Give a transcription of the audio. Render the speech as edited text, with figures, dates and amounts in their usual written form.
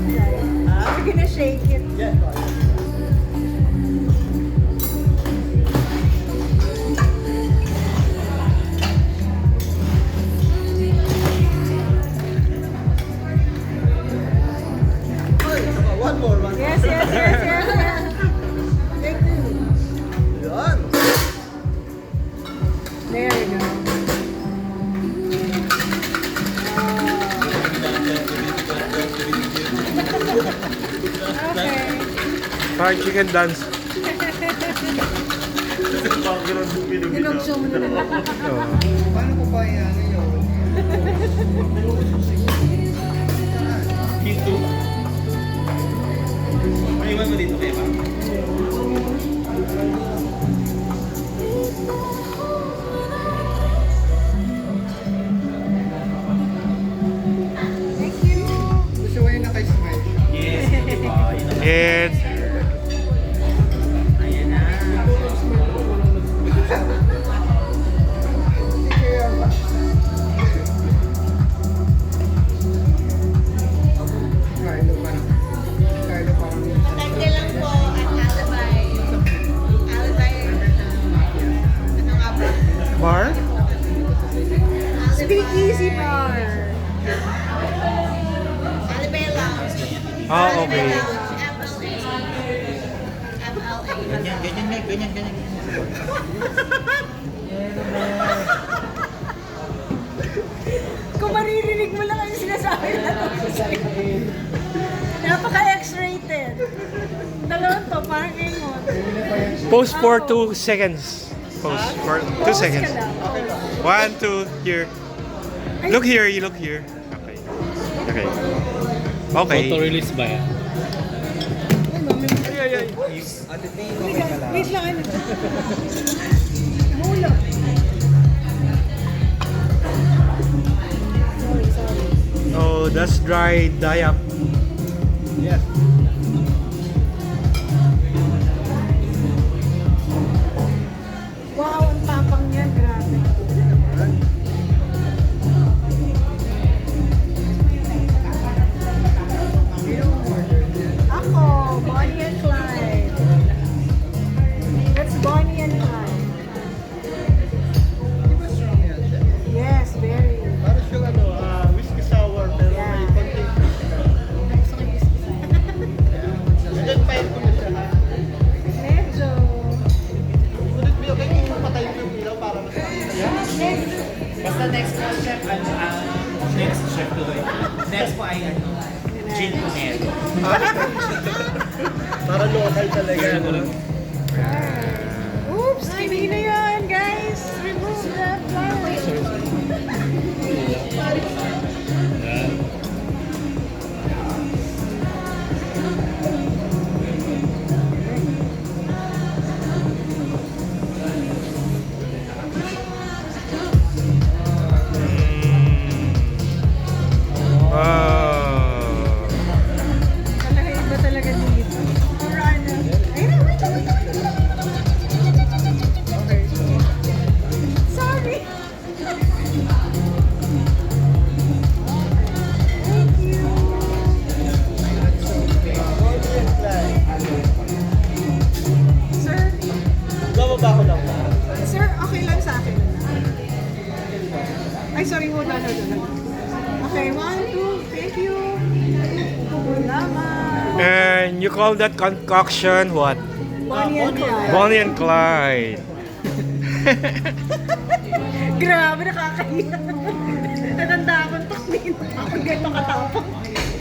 We're gonna shake it. Yeah. One more, one. Yes, yes, yes, yes, yes. Take two. Yan. There you go. Okay. Parang chicken dance. Dinogso mo na lang. Oo. Paano ko ba yan yun? Kinto. Maiwan mo dito, Keva. Thank you. Gusto ko yung naka-smile. Yes, diba? Yes. Ayan na. Carlo parang. Tagde lang po at alibay. Alibay. Ano nga ba? Bar? Speak easy bar. Alibay Lounge. Ah, okay. Alibay Lounge. MLA. Ganyan, ganyan, Meg. Ganyan, ganyan. Kung maririnig mo lang ang sinasabi na napaka-X-rated. Dalawang to, parang ingot. Pose for 2 seconds. Pose for 2 seconds. Ka lang. 1, 2, here. Look here, you look here. Okay. Okay. Okay. Photo release ba yan? Ate Tay, Wait lang, ano? Mulo. Sorry, sorry. Oh, that's dry diap. Yes. Wow, ang tapang niyan, grabe. Ako, Bonnie and Clyde. That's Bonnie and Clyde. Di ba strong yan siya? Yes, very. Para siyang ano, whiskey sour pero may Yeah. konting Then fire ko na siya ha. Medyo. Ngunit Bill, kaya hindi mo patayin ko yung ilaw para mas Next. Basta next po, chef, next chef tuloy. Next po ay ano, Gin Pomelo. para local talaga. Oops, hindi na yan, guys. Remove the flowers. Yan. Wow. Talaga iba talaga dito. Run. Ayun na, wait, wait, wait. Sorry. Thank you. Sir, Bababa ko lang ba? sir, okay lang sa akin. Ay, sorry, hold on, hold on. Okay, 1, 2, thank you. Salamat. And you call that concoction what? Bonnie and Clyde. Bonnie and Clyde. Grabe, nakakahiya. Natanda akong takmin. Ako ganito katapang.